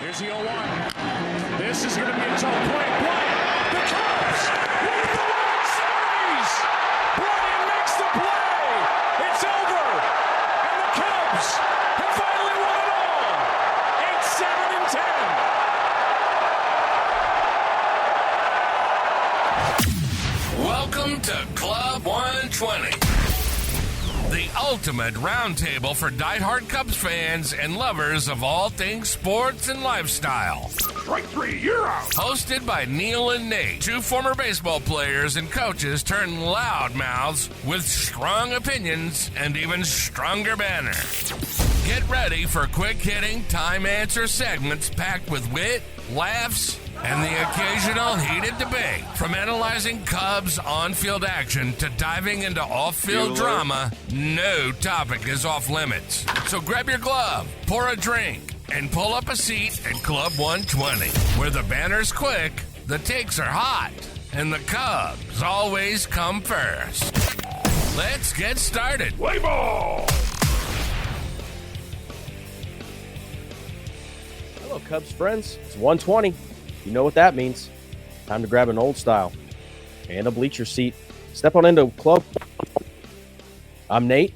Here's the 0-1. This is going to be a tough play. Bryant, the Cubs win the World Series. Bryant makes the play. It's over. And the Cubs have finally won it all. 8-7-10. Welcome to Club 120. The ultimate roundtable for diehard Cubs fans and lovers of all things sports and lifestyle. Strike three, you're out. Hosted by Neil and Nate, two former baseball players and coaches turned loud mouths with strong opinions and even stronger banner. Get ready for quick-hitting, time-answer segments packed with wit, laughs, and the occasional heated debate. From analyzing Cubs on-field action to diving into off-field drama, no topic is off limits. So grab your glove, pour a drink, and pull up a seat at Club 120, where the banner's quick, the takes are hot, and the Cubs always come first. Let's get started. Play ball. Hello, Cubs friends. It's 120. You know what that means. Time to grab an old style and a bleacher seat. Step on into Club. I'm Nate.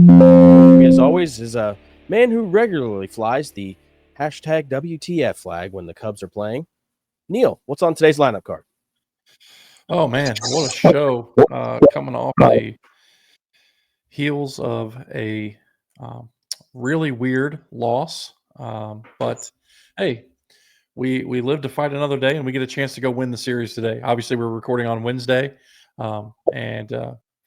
As always, is a man who regularly flies the hashtag WTF flag when the Cubs are playing. Neil, what's on today's lineup card? Oh, man, what a show coming off the heels of a really weird loss. But, hey, we live to fight another day, and we get a chance to go win the series today. Obviously, we're recording on Wednesday. And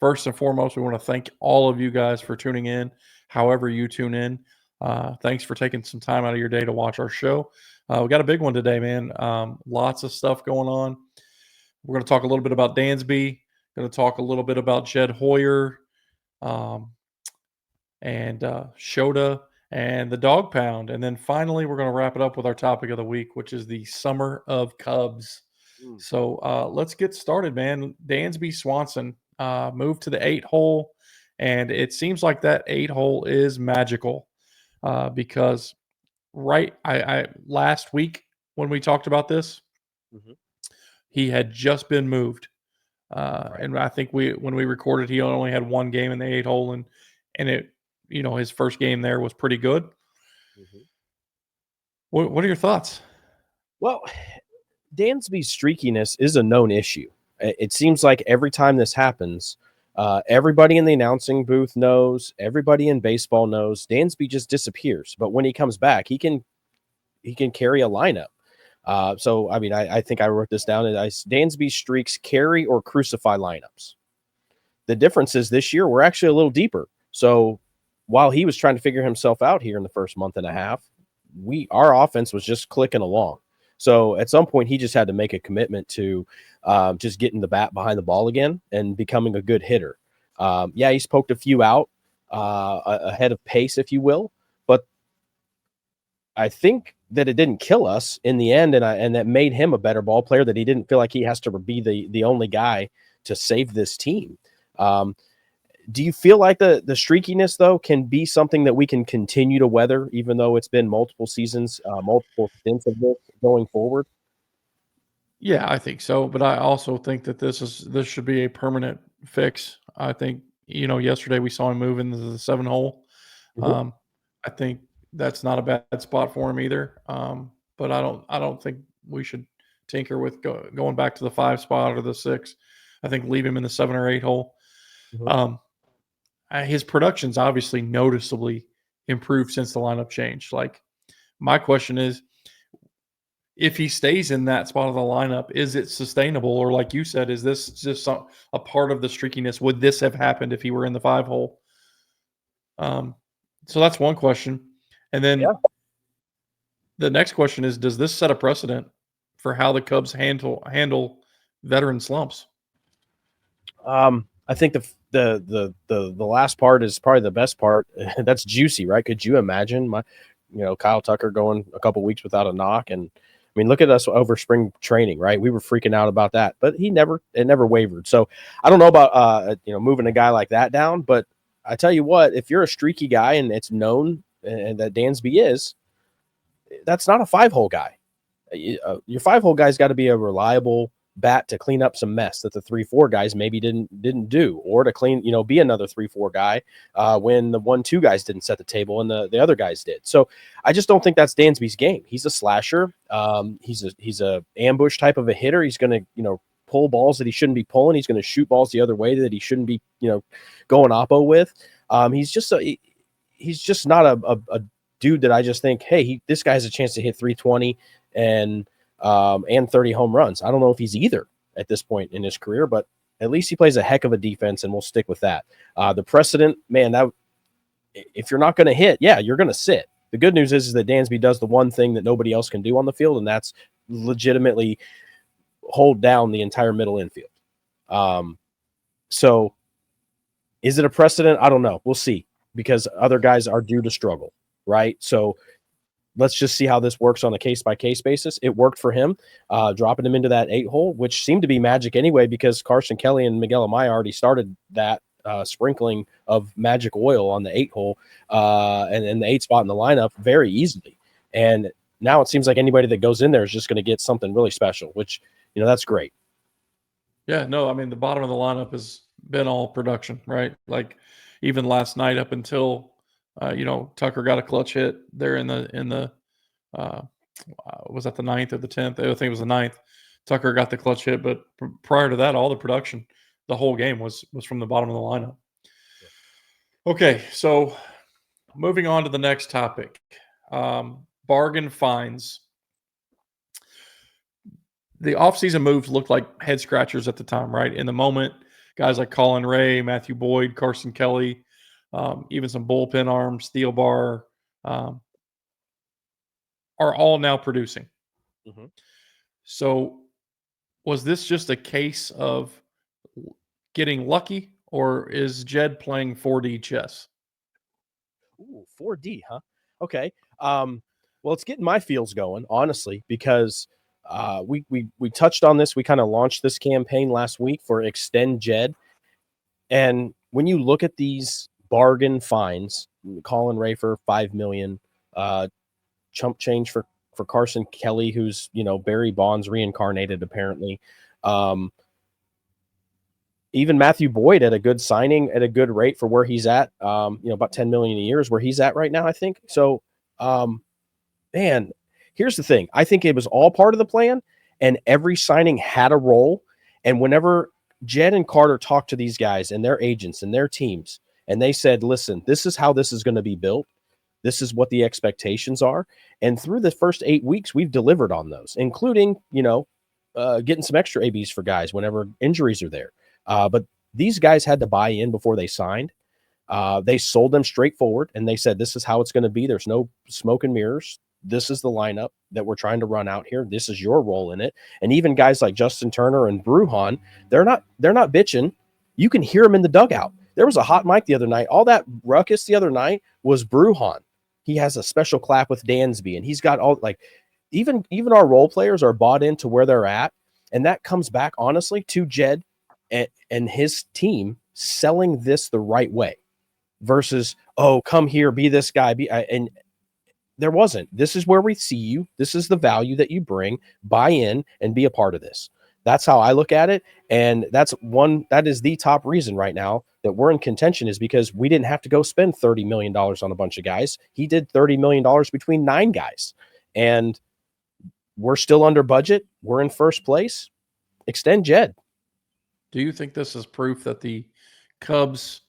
first and foremost, we want to thank all of you guys for tuning in, however you tune in. Thanks for taking some time out of your day to watch our show. We got a big one today, man. Lots of stuff going on. We're going to talk a little bit about Dansby. Going to talk a little bit about Jed Hoyer and Shota and the Dawg Pound. And then finally, we're going to wrap it up with our topic of the week, which is the Summer of Cubs. So let's get started, man. Dansby Swanson moved to the 8-hole, and it seems like that 8-hole is magical because I last week when we talked about this, he had just been moved. And I think when we recorded, he only had one game in the 8-hole, and it, his first game there was pretty good. What are your thoughts? Well, Dansby's streakiness is a known issue. It seems like every time this happens, everybody in the announcing booth knows, everybody in baseball knows, Dansby just disappears. But when he comes back, he can carry a lineup. So, I mean, I think I wrote this down. Dansby streaks carry or crucify lineups. The difference is this year we're actually a little deeper. So while he was trying to figure himself out here in the first month and a half, our offense was just clicking along. So at some point, he just had to make a commitment to just getting the bat behind the ball again and becoming a good hitter. He's poked a few out ahead of pace, if you will. But I think that it didn't kill us in the end, and that made him a better ball player, that he didn't feel like he has to be the only guy to save this team. Do you feel like the streakiness, though, can be something that we can continue to weather, even though it's been multiple seasons, multiple stints of this going forward? Yeah, I think so. But I also think that this should be a permanent fix. I think, yesterday we saw him move into the 7-hole. I think that's not a bad spot for him either. But I don't think we should tinker with going back to the 5 spot or the 6. I think leave him in the 7 or 8 hole. His production's obviously noticeably improved since the lineup changed. Like, my question is, if he stays in that spot of the lineup, is it sustainable? Or like you said, is this just a part of the streakiness? Would this have happened if he were in the 5-hole? So that's one question. And then the next question is, does this set a precedent for how the Cubs handle veteran slumps? I think the last part is probably the best part. That's juicy, right? Could you imagine Kyle Tucker going a couple weeks without a knock? And I mean, look at us over spring training, right? We were freaking out about that, but it never wavered. So I don't know about moving a guy like that down, but I tell you what, if you're a streaky guy and it's known and that Dansby is, that's not a 5-hole guy. Your 5-hole guy's got to be a reliable bat to clean up some mess that the 3-4 guys maybe didn't do, or to clean, be another 3-4 guy when the 1-2 guys didn't set the table and the other guys did. So I just don't think that's Dansby's game. He's a slasher. He's a ambush type of a hitter. He's going to, pull balls that he shouldn't be pulling. He's going to shoot balls the other way that he shouldn't be, going oppo with. He's just not a dude that I just think, hey, this guy has a chance to hit 320 and 30 home runs. I don't know if he's either at this point in his career, but at least he plays a heck of a defense, and we'll stick with that. The precedent, man, that if you're not going to hit, you're going to sit. The good news is that Dansby does the one thing that nobody else can do on the field, and that's legitimately hold down the entire middle infield. So is it a precedent? I don't know. We'll see, because other guys are due to struggle, right? So let's just see how this works on a case-by-case basis. It worked for him, dropping him into that 8-hole, which seemed to be magic anyway, because Carson Kelly and Miguel Amaya already started that sprinkling of magic oil on the 8-hole and the 8 spot in the lineup very easily. And now it seems like anybody that goes in there is just going to get something really special, which, that's great. Yeah, no, I mean, the bottom of the lineup has been all production, right? Like even last night up until Tucker got a clutch hit there in the was that the 9th or the 10th? I think it was the 9th. Tucker got the clutch hit, but prior to that, all the production, the whole game was from the bottom of the lineup. Okay, so moving on to the next topic. Bargain fines. The offseason moves looked like head scratchers at the time, right? In the moment, guys like Colin Ray, Matthew Boyd, Carson Kelly, even some bullpen arms, Thielbar, are all now producing. Mm-hmm. So was this just a case of getting lucky, or is Jed playing 4D chess? Ooh, 4D, huh? Okay. Well, it's getting my feels going, honestly, because we touched on this. We kind of launched this campaign last week for Extend Jed. And when you look at these bargain fines, Colin Ray for $5 million, chump change for Carson Kelly, who's, Barry Bonds reincarnated, apparently. Even Matthew Boyd at a good signing at a good rate for where he's at, about $10 million a year is where he's at right now, I think. So, man, here's the thing. I think it was all part of the plan, and every signing had a role. And whenever Jed and Carter talked to these guys and their agents and their teams, and they said, listen, this is how this is going to be built. This is what the expectations are. And through the first 8 weeks, we've delivered on those, including, getting some extra ABs for guys whenever injuries are there. But these guys had to buy in before they signed. They sold them straightforward, and they said, this is how it's going to be. There's no smoke and mirrors. This is the lineup that we're trying to run out here. This is your role in it. And even guys like Justin Turner and Brujan, they're not bitching. You can hear them in the dugout. There was a hot mic the other night. All that ruckus the other night was Brujan. He has a special clap with Dansby, and he's got all, like, even our role players are bought into where they're at. And that comes back, honestly, to Jed and his team selling this the right way versus, oh, come here, be this guy. And there wasn't. This is where we see you. This is the value that you bring. Buy in and be a part of this. That's how I look at it. And that is the top reason right now that we're in contention, is because we didn't have to go spend $30 million on a bunch of guys. He did $30 million between 9 guys, and we're still under budget. We're in first place. Extend Jed. Do you think this is proof that the Cubs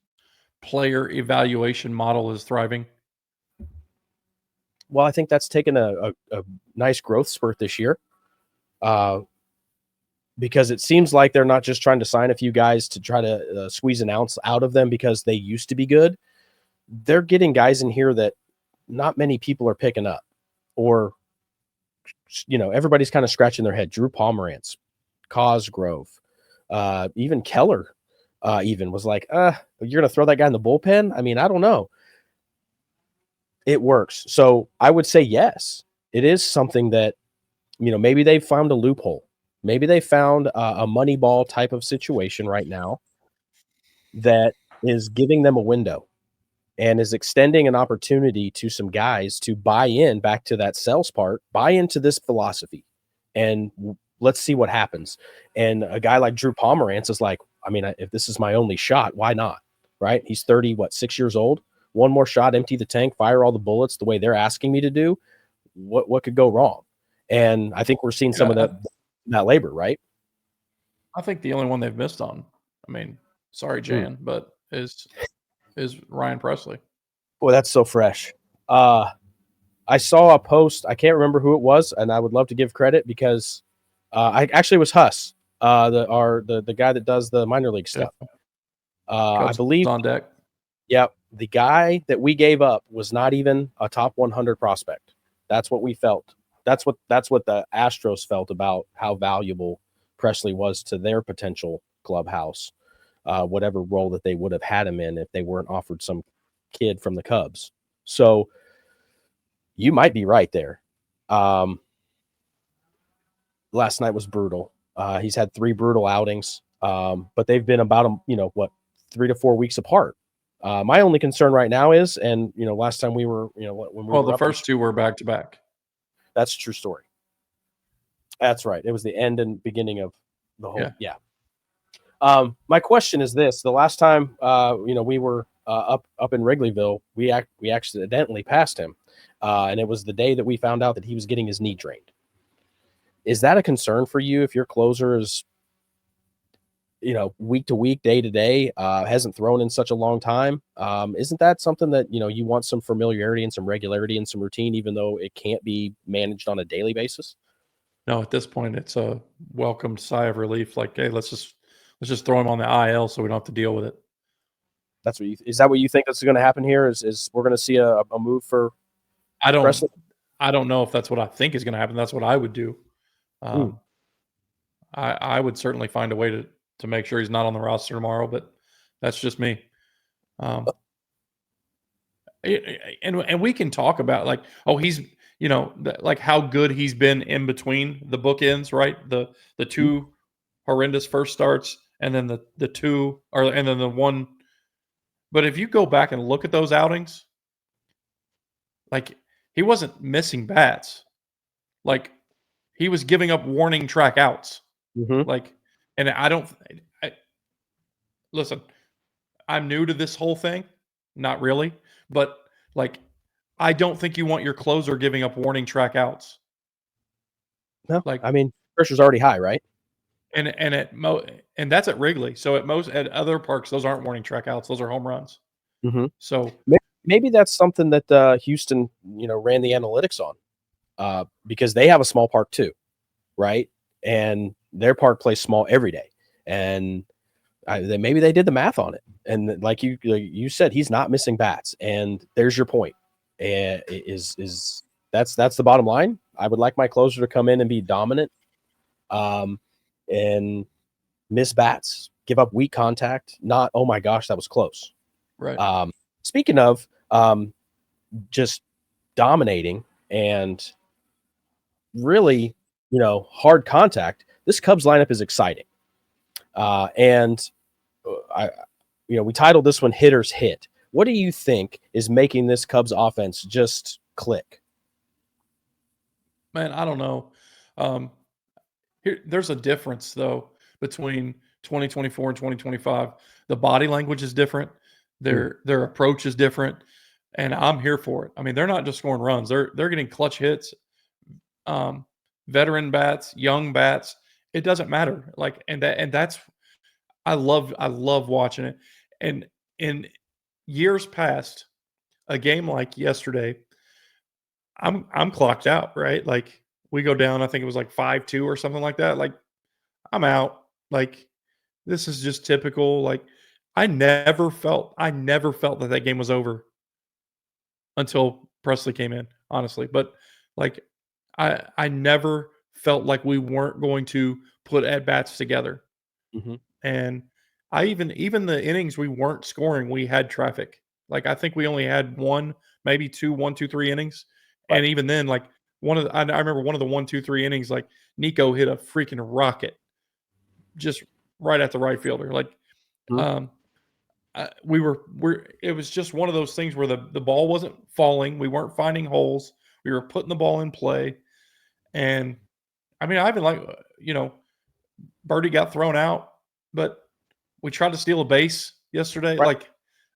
player evaluation model is thriving? Well, I think that's taken a nice growth spurt this year, because it seems like they're not just trying to sign a few guys to try to squeeze an ounce out of them because they used to be good. They're getting guys in here that not many people are picking up, or, everybody's kind of scratching their head. Drew Pomerantz, Cosgrove, even Keller even was like, you're going to throw that guy in the bullpen? I mean, I don't know. It works. So I would say yes, it is something that, maybe they found a loophole. Maybe they found a money ball type of situation right now that is giving them a window. and is extending an opportunity to some guys to buy in back to that sales part, buy into this philosophy, and let's see what happens. And a guy like Drew Pomerantz is like, I mean, if this is my only shot, why not? Right? He's 6 years old. One more shot, empty the tank, fire all the bullets the way they're asking me to do. What could go wrong? And I think we're seeing some of that labor, right? I think the only one they've missed on, I mean, sorry, Jan, but is Ryan Presley. Boy, that's so fresh. I saw a post. I can't remember who it was, and I would love to give credit because I actually was Huss, the guy that does the minor league stuff. I believe on deck. Yep, the guy that we gave up was not even a top 100 prospect. That's what we felt. That's what the Astros felt about how valuable Presley was to their potential clubhouse, whatever role that they would have had him in if they weren't offered some kid from the Cubs. So you might be right there. Last night was brutal. He's had 3 brutal outings, but they've been about 3 to 4 weeks apart. My only concern right now is, and last time we were, when we were the first 2 were back to back. That's a true story. That's right. It was the end and beginning of the whole. Yeah. My question is this: the last time, we were up in Wrigleyville, we accidentally passed him, and it was the day that we found out that he was getting his knee drained. Is that a concern for you if your closer is, week to week, day to day, hasn't thrown in such a long time? Isn't that something that, you want some familiarity and some regularity and some routine, even though it can't be managed on a daily basis? No, at this point, it's a welcomed sigh of relief. Like, hey, let's just throw him on the IL so we don't have to deal with it. Is that what you think that's going to happen here? Is we're going to see a move for? I don't know if that's what I think is going to happen. That's what I would do. I would certainly find a way to make sure he's not on the roster tomorrow, but that's just me. And we can talk about he's, like how good he's been in between the bookends, right? The 2 horrendous first starts and then the 2 and then the 1. But if you go back and look at those outings, like he wasn't missing bats. Like he was giving up warning track outs. Mm-hmm. Listen, I'm new to this whole thing. Not really. But I don't think you want your closer giving up warning track outs. No, pressure's already high, right? And that's at Wrigley. So at other parks, those aren't warning track outs; those are home runs. Mm-hmm. So maybe that's something that Houston, ran the analytics on, because they have a small park too, right? And their park plays small every day, and maybe they did the math on it. And like you said, he's not missing bats, and there's your point. That's the bottom line. I would like my closer to come in and be dominant, and miss bats, give up weak contact. Not, oh my gosh, that was close. Right. Speaking of just dominating and really, hard contact, this Cubs lineup is exciting. And we titled this one Hitters Hit. What do you think is making this Cubs offense just click? Man, I don't know. There's a difference, though, between 2024 and 2025. The body language is different. Their approach is different, and I'm here for it. I mean, they're not just scoring runs. They're getting clutch hits, veteran bats, young bats. It doesn't matter. That's I love watching it. And in years past, a game like yesterday, I'm clocked out, right? Like we go down, I think it was like 5-2 or something like that. Like I'm out. Like this is just typical. Like I never felt that game was over until Presley came in, honestly. But like I never felt like we weren't going to put at bats together. Mm-hmm. And I even the innings we weren't scoring, we had traffic. Like I think we only had maybe 1, 2, 3 innings. Right. And even then, like I remember one of the 1, 2, 3 innings, like Nico hit a freaking rocket just right at the right fielder. Like, it was just one of those things where the ball wasn't falling. We weren't finding holes. We were putting the ball in play. And I mean, I even Birdie got thrown out, but we tried to steal a base yesterday. Right.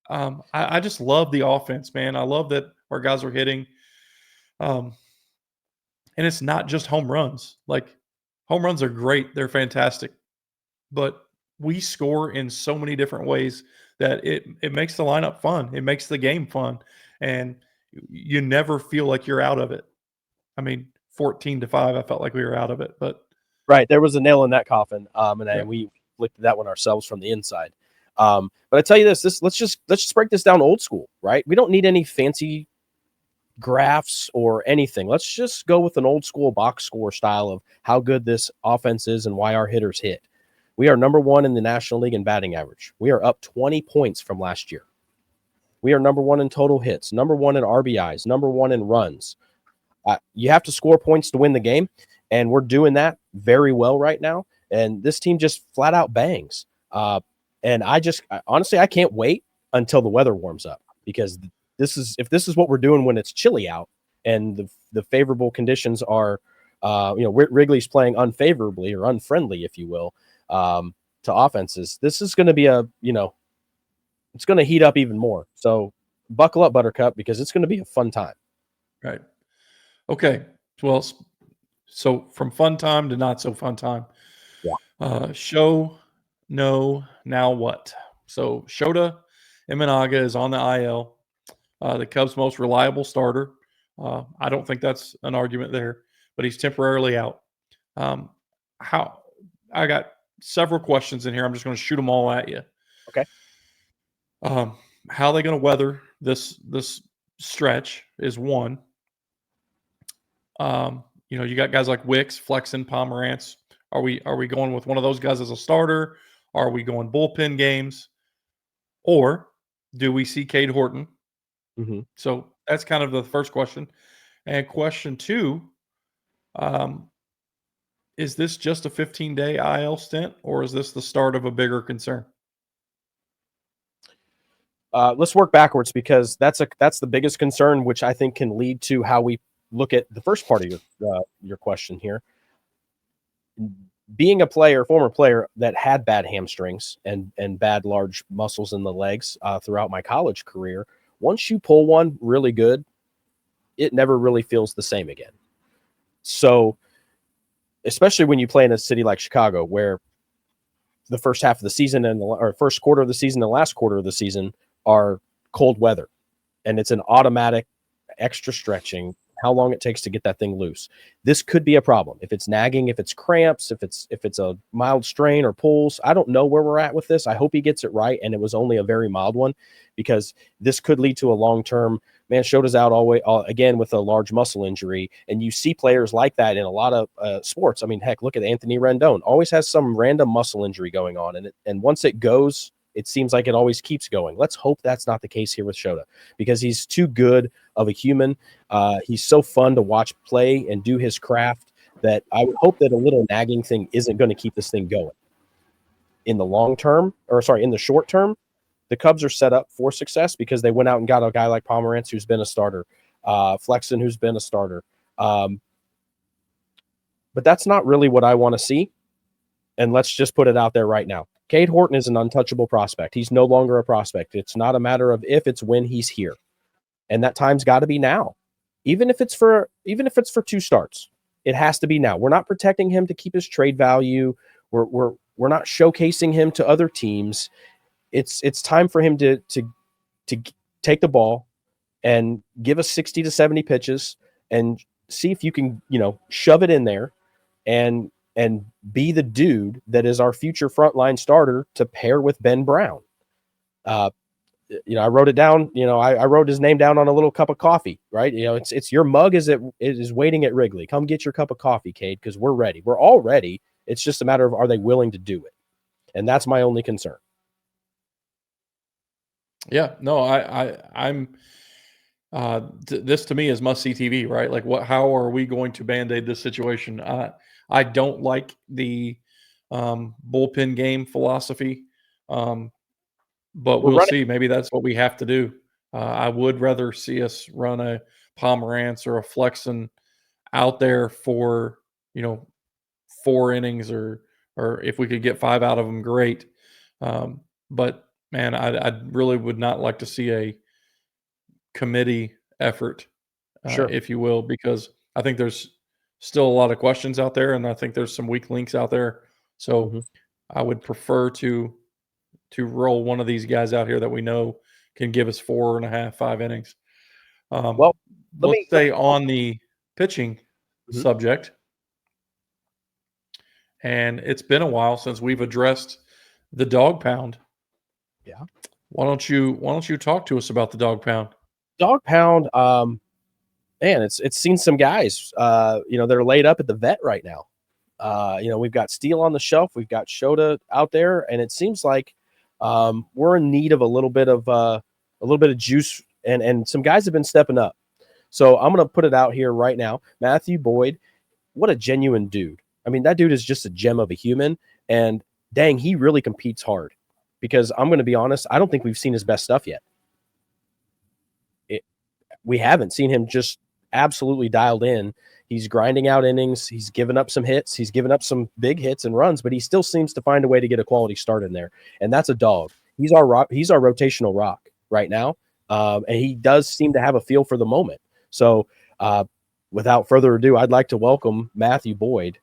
I just love the offense, man. I love that our guys are hitting. And it's not just home runs. Like, home runs are great. They're fantastic. But we score in so many different ways that it makes the lineup fun. It makes the game fun. And you never feel like you're out of it. I mean, 14-5, I felt like we were out of it. But right, there was a nail in that coffin, and Yeah. we flicked that one ourselves from the inside. But I tell you this let's just break this down old school, right? We don't need any fancy graphs or anything. Let's just go with an old school box score style of how good this offense is and why our hitters hit. We are number 1 in the National League in batting average. We are up 20 points from last year. We are number 1 in total hits, number 1 in RBIs, number 1 in runs. You have to score points to win the game, and we're doing that very well right now. And this team just flat out bangs. And honestly, I can't wait until the weather warms up, because if this is what we're doing when it's chilly out and the favorable conditions are, Wrigley's playing unfavorably or unfriendly, if you will, to offenses. This is going to be it's going to heat up even more. So buckle up, Buttercup, because it's going to be a fun time. Right. Okay. Well, so from fun time to not so fun time. Yeah. Sho-No, now what? So Shota Imanaga is on the IL, the Cubs' most reliable starter. I don't think that's an argument there, but he's temporarily out. I got several questions in here. I'm just going to shoot them all at you. Okay. How are they going to weather this stretch is one. You got guys like Wicks, Flexen, Pomerantz. Are we going with one of those guys as a starter? Are we going bullpen games? Or do we see Cade Horton? Mm-hmm. So that's kind of the first question. And question 2, is this just a 15-day IL stint, or is this the start of a bigger concern? Let's work backwards, because that's the biggest concern, which I think can lead to how we look at the first part of your question here. Being a former player that had bad hamstrings and bad large muscles in the legs throughout my college career, once you pull one really good, it never really feels the same again. So, especially when you play in a city like Chicago, where the first half of the season or first quarter of the season and last quarter of the season are cold weather, and it's an automatic extra stretching, how long it takes to get that thing loose. This could be a problem. If it's nagging, if it's cramps, if it's a mild strain or pulls, I don't know where we're at with this. I hope he gets it right, and it was only a very mild one, because this could lead to a long-term, Shota's out again with a large muscle injury, and you see players like that in a lot of sports. I mean, heck, look at Anthony Rendon. Always has some random muscle injury going on, and once it goes, it seems like it always keeps going. Let's hope that's not the case here with Shota, because he's too good of a human. He's so fun to watch play and do his craft that I would hope that a little nagging thing isn't going to keep this thing going. In the short term, the Cubs are set up for success because they went out and got a guy like Pomerantz, who's been a starter, Flexen, who's been a starter. But that's not really what I want to see. And let's just put it out there right now. Cade Horton is an untouchable prospect. He's no longer a prospect. It's not a matter of if, it's when he's here. And that time's got to be now. Even if it's for 2 starts, it has to be now. We're not protecting him to keep his trade value. We're not showcasing him to other teams. It's time for him to take the ball and give us 60 to 70 pitches and see if you can, shove it in there and be the dude that is our future frontline starter to pair with Ben Brown. I wrote it down. I wrote his name down on a little cup of coffee, right? It's your mug it is waiting at Wrigley. Come get your cup of coffee, Cade, because we're ready. We're all ready. It's just a matter of, are they willing to do it? And that's my only concern. Yeah, no, I'm. This to me is must-see TV, right? Like, how are we going to band-aid this situation? I don't like the bullpen game philosophy, but we'll see. Maybe that's what we have to do. I would rather see us run a Pomerantz or a Flexen out there for 4 innings, or if we could get 5 out of them, great. But man, I really would not like to see a committee effort, if you will, because I think there's still a lot of questions out there, and I think there's some weak links out there. So I would prefer to roll one of these guys out here that we know can give us 4.5, 5 innings. Well, let's stay on the pitching subject. And it's been a while since we've addressed the Dawg Pound. Yeah. Why don't you talk to us about the Dawg Pound? Dawg Pound, man, it's seen some guys, they're laid up at the vet right now. We've got Steele on the shelf, we've got Shota out there, and it seems like we're in need of a little bit of juice, and some guys have been stepping up. So I'm going to put it out here right now. Matthew Boyd, what a genuine dude. I mean, that dude is just a gem of a human, and dang, he really competes hard, because I'm going to be honest, I don't think we've seen his best stuff yet. We haven't seen him just absolutely dialed in. He's grinding out innings. He's given up some hits. He's given up some big hits and runs, but he still seems to find a way to get a quality start in there. And that's a dog. He's our rock. He's our rotational rock right now. And he does seem to have a feel for the moment. So without further ado, I'd like to welcome Matthew Boyd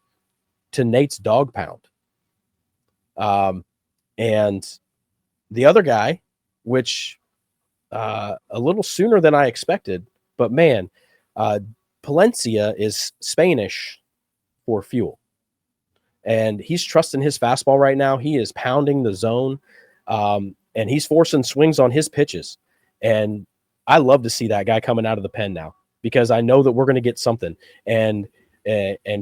to Nate's Dawg Pound. And the other guy, which a little sooner than I expected, but man, Palencia is Spanish for fuel, and he's trusting his fastball right now. He is pounding the zone, and he's forcing swings on his pitches. And I love to see that guy coming out of the pen now, because I know that we're going to get something. And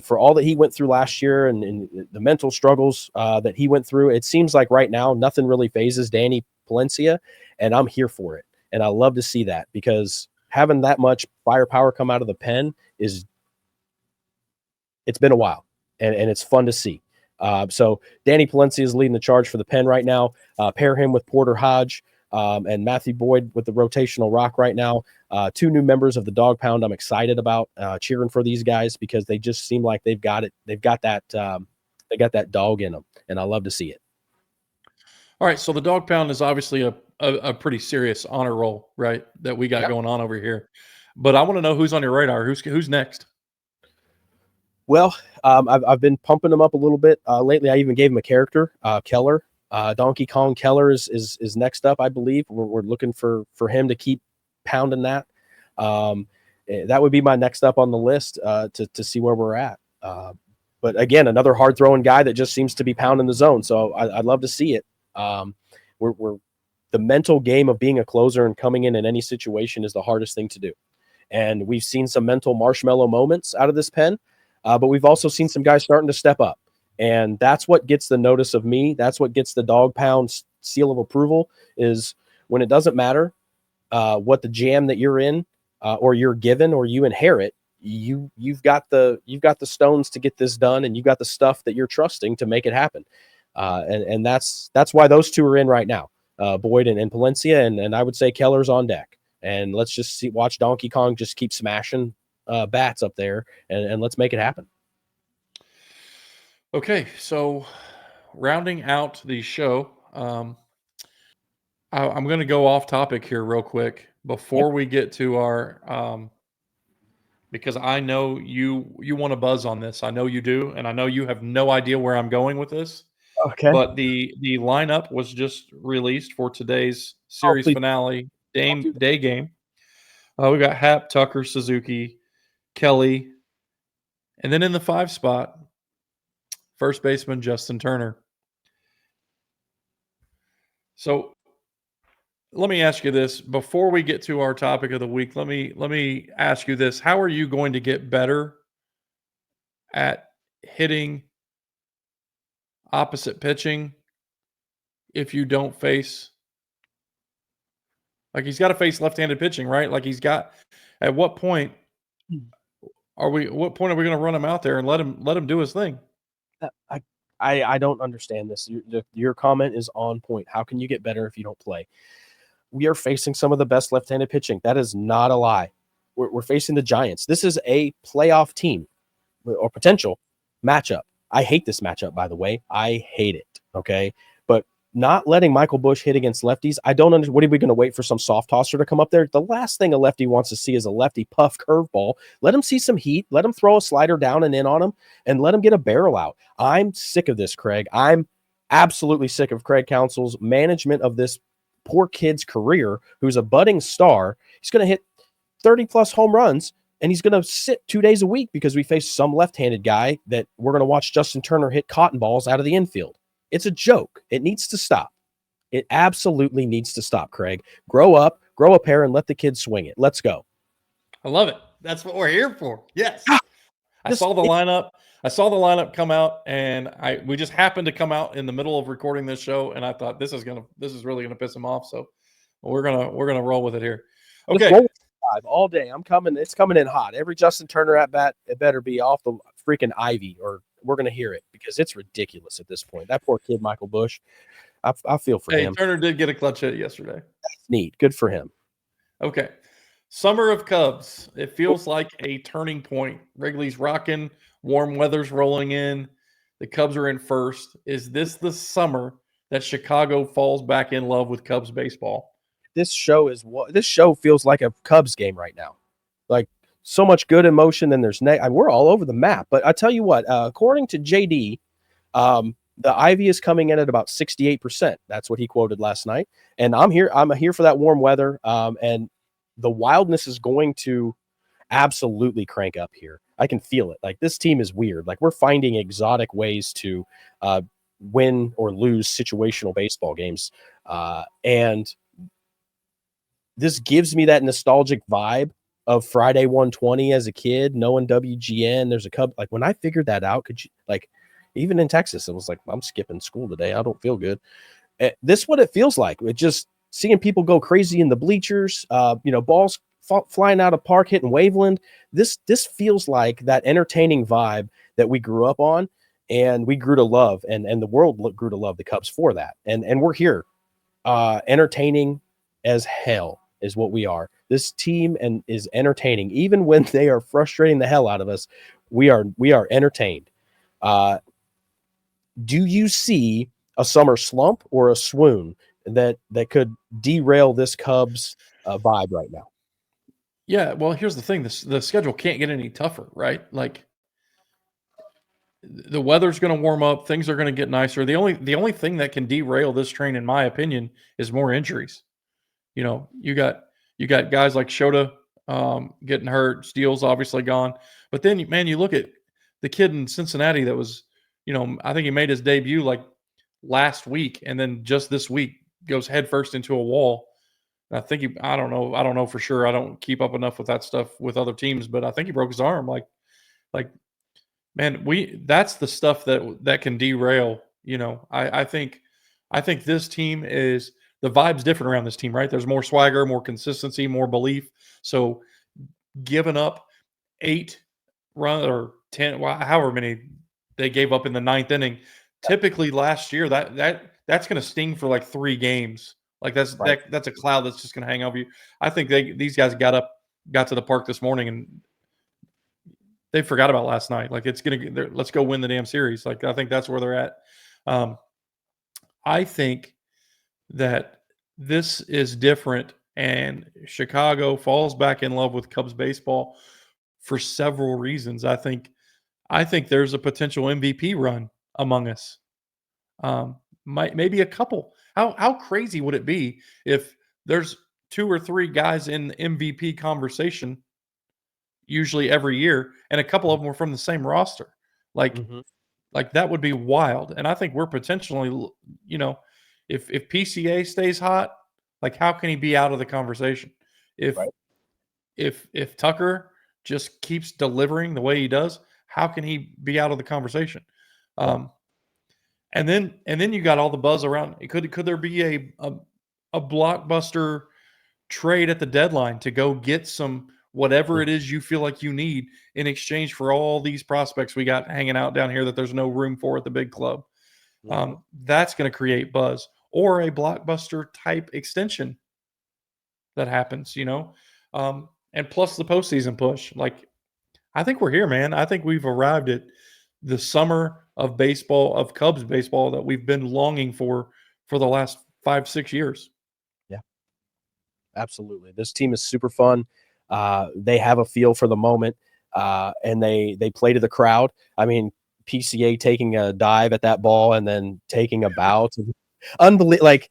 for all that he went through last year, and the mental struggles that he went through, it seems like right now nothing really phases Danny Palencia, and I'm here for it. And I love to see that, because having that much firepower come out of the pen it's been a while, and it's fun to see. So Danny Palencia is leading the charge for the pen right now. Pair him with Porter Hodge and Matthew Boyd with the rotational rock right now. 2 new members of the Dawg Pound I'm excited about, cheering for these guys, because they just seem like they've got it. They've got that dog in them, and I love to see it. All right, so the Dawg Pound is obviously a pretty serious honor roll, right, that we got going on over here. But I want to know who's on your radar. Who's next? Well, I've been pumping him up a little bit lately. I even gave him a character, Keller. Donkey Kong Keller is next up, I believe. We're looking for him to keep pounding that. That would be my next up on the list to see where we're at. But again, another hard throwing guy that just seems to be pounding the zone. So I'd love to see it. We're the mental game of being a closer and coming in any situation is the hardest thing to do. And we've seen some mental marshmallow moments out of this pen, but we've also seen some guys starting to step up. And that's what gets the notice of me. That's what gets the Dawg Pound seal of approval, is when it doesn't matter what the jam that you're in or you're given or you inherit, you've got the stones to get this done, and you've got the stuff that you're trusting to make it happen. And that's why those 2 are in right now, Boyd and Palencia, and I would say Keller's on deck. And let's just watch Donkey Kong just keep smashing bats up there, and let's make it happen. Okay, so rounding out the show, I'm going to go off topic here real quick before we get to our because I know you want to buzz on this. I know you do, and I know you have no idea where I'm going with this. Okay. But the lineup was just released for today's series finale day game. We got Happ, Tucker, Suzuki, Kelly, and then in the 5 spot, first baseman Justin Turner. So let me ask you this before we get to our topic of the week. Let me ask you this: how are you going to get better at hitting opposite pitching if you don't face, like, he's got to face left-handed pitching, right? Like, he's got, at what point are we going to run him out there and let him do his thing? I don't understand this. Your comment is on point. How can you get better if you don't play? We are facing some of the best left-handed pitching. That is not a lie. We're facing the Giants. This is a playoff team or potential matchup. I hate this matchup, by the way. I hate it, okay? But not letting Michael Busch hit against lefties, I don't understand. What are we going to wait for some soft tosser to come up there? The last thing a lefty wants to see is a lefty puff curveball. Let him see some heat. Let him throw a slider down and in on him, and let him get a barrel out. I'm sick of this, Craig. I'm absolutely sick of Craig Counsell's management of this poor kid's career, who's a budding star. He's going to hit 30-plus home runs, and he's going to sit 2 days a week because we face some left-handed guy that we're going to watch Justin Turner hit cotton balls out of the infield. It's a joke. It needs to stop. It absolutely needs to stop, Craig. Grow up, grow a pair, and let the kids swing it. Let's go. I love it. That's what we're here for. Yes. I saw the lineup. I saw the lineup come out, and we just happened to come out in the middle of recording this show, and I thought this is really gonna piss him off. So we're gonna roll with it here. Okay. All day. I'm coming. It's coming in hot. Every Justin Turner at bat, it better be off the freaking ivy, or we're gonna hear it, because it's ridiculous at this point. That poor kid, Michael Busch. I feel for him. Turner did get a clutch hit yesterday. That's neat. Good for him. Okay. Summer of Cubs. It feels like a turning point. Wrigley's rocking. Warm weather's rolling in. The Cubs are in first. Is this the summer that Chicago falls back in love with Cubs baseball? This show feels like a Cubs game right now. Like, so much good emotion, and we're all over the map. But I tell you what, according to JD, the Ivy is coming in at about 68%. That's what he quoted last night. And I'm here for that warm weather. And the wildness is going to absolutely crank up here. I can feel it. Like, this team is weird. Like, we're finding exotic ways to win or lose situational baseball games. And this gives me that nostalgic vibe of Friday 120 as a kid, knowing WGN. There's a Cub. Like, when I figured that out, even in Texas, it was like, I'm skipping school today. I don't feel good. This is what it feels like. It just seeing people go crazy in the bleachers, balls flying out of park, hitting Waveland. This feels like that entertaining vibe that we grew up on, and we grew to love, and the world grew to love the Cubs for that. And we're here, entertaining as hell is what we are. This team is entertaining, even when they are frustrating the hell out of us. We are entertained. Do you see a summer slump or a swoon that could derail this Cubs vibe right now? Yeah, well, here's the thing. The schedule can't get any tougher, right? Like, the weather's going to warm up. Things are going to get nicer. The only thing that can derail this train, in my opinion, is more injuries. You got guys like Shota getting hurt. Steele's obviously gone. But then, man, you look at the kid in Cincinnati that was, I think he made his debut like last week, and then just this week goes headfirst into a wall. I think I don't know for sure. I don't keep up enough with that stuff with other teams, but I think he broke his arm. Like, man, that's the stuff that can derail. I think this team is, the vibe's different around this team, right? There's more swagger, more consistency, more belief. So giving up 8 runs or 10, however many they gave up in the 9th inning, typically last year that's going to sting for like 3 games. Like, that's a cloud that's just going to hang over you. I think these guys got to the park this morning and they forgot about last night. Like, let's go win the damn series. Like, I think that's where they're at. I think that this is different, and Chicago falls back in love with Cubs baseball for several reasons. I think there's a potential MVP run among us. Maybe a couple. How crazy would it be if there's 2 or 3 guys in the MVP conversation usually every year, and a couple of them were from the same roster? Like, like, that would be wild. And I think we're potentially, if PCA stays hot, like, how can he be out of the conversation? If Tucker just keeps delivering the way he does, how can he be out of the conversation? And then you got all the buzz around. Could there be a blockbuster trade at the deadline to go get some whatever it is you feel like you need in exchange for all these prospects we got hanging out down here that there's no room for at the big club. That's going to create buzz, or a blockbuster type extension that happens, and plus the postseason push. Like, I think we're here, man. I think we've arrived at the summer of baseball, of Cubs baseball, that we've been longing for the last 5-6 years. Yeah, absolutely. This team is super fun. They have a feel for the moment, and they play to the crowd. I mean, PCA taking a dive at that ball and then taking a bow to unbelievable. Like,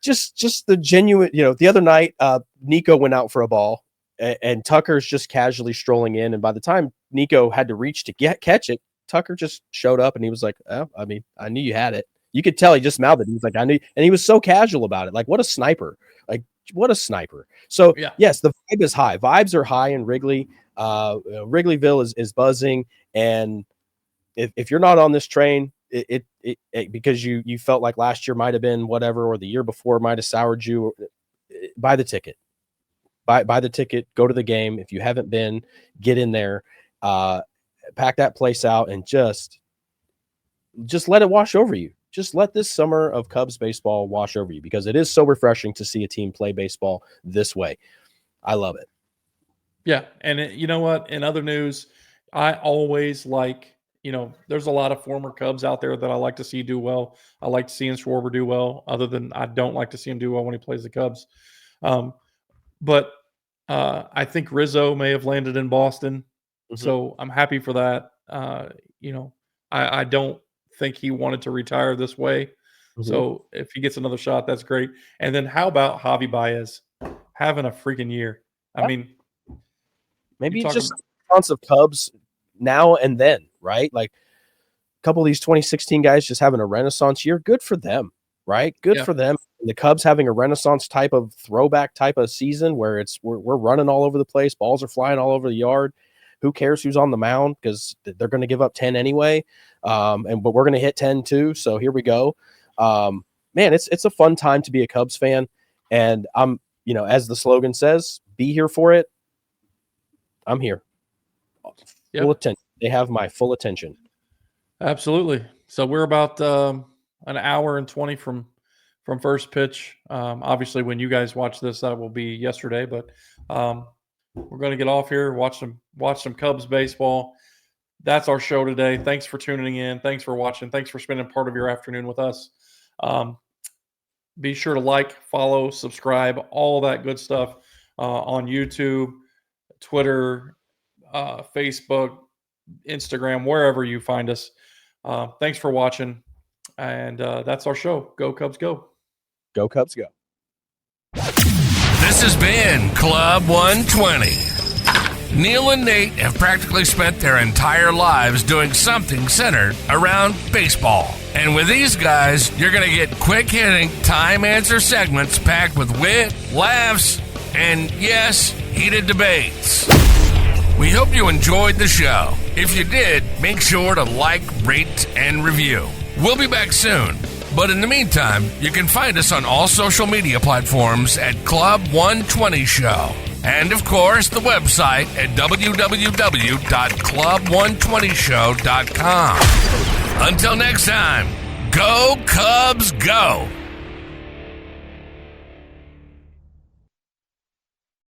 just the genuine, the other night, Nico went out for a ball and Tucker's just casually strolling in. And by the time Nico had to reach to catch it, Tucker just showed up and he was like, oh, I mean, I knew you had it. You could tell he just mouthed it. He was like, I knew. And he was so casual about it. Like, what a sniper. Like, what a sniper. So, yes, the vibe is high. Vibes are high in Wrigley. Wrigleyville is buzzing. And if you're not on this train, it because you felt like last year might have been whatever, or the year before might have soured you, buy the ticket. Buy the ticket, go to the game. If you haven't been, get in there, pack that place out, and just let it wash over you. Just let this summer of Cubs baseball wash over you, because it is so refreshing to see a team play baseball this way. I love it. Yeah, and you know what? In other news, I always like, there's a lot of former Cubs out there that I like to see do well. I like seeing Schwarber do well, other than I don't like to see him do well when he plays the Cubs. But I think Rizzo may have landed in Boston, so I'm happy for that. I don't think he wanted to retire this way. So if he gets another shot, that's great. And then how about Javi Baez having a freaking year? I mean, maybe just response of Cubs now and then, right? Like, a couple of these 2016 guys just having a renaissance year. Good for them, right? Good for them. And the Cubs having a renaissance type of throwback type of season where we're running all over the place. Balls are flying all over the yard. Who cares who's on the mound, because they're going to give up 10 anyway. But we're going to hit 10 too. So here we go. Man, it's a fun time to be a Cubs fan. And I'm, as the slogan says, be here for it. I'm here. Full attention. They have my full attention. Absolutely. So we're about an hour and 20 from first pitch. Obviously, when you guys watch this, that will be yesterday. But we're going to get off here, watch some Cubs baseball. That's our show today. Thanks for tuning in. Thanks for watching. Thanks for spending part of your afternoon with us. Be sure to like, follow, subscribe, all that good stuff on YouTube, Twitter, Facebook, Instagram, wherever you find us. Thanks for watching. And that's our show. Go Cubs, go. Go Cubs, go. This has been Club 120. Neil and Nate have practically spent their entire lives doing something centered around baseball. And with these guys, you're going to get quick-hitting, time-answer segments packed with wit, laughs, and, yes, heated debates. We hope you enjoyed the show. If you did, make sure to like, rate, and review. We'll be back soon. But in the meantime, you can find us on all social media platforms at Club 120 Show. And, of course, the website at www.club120show.com. Until next time, go Cubs, go!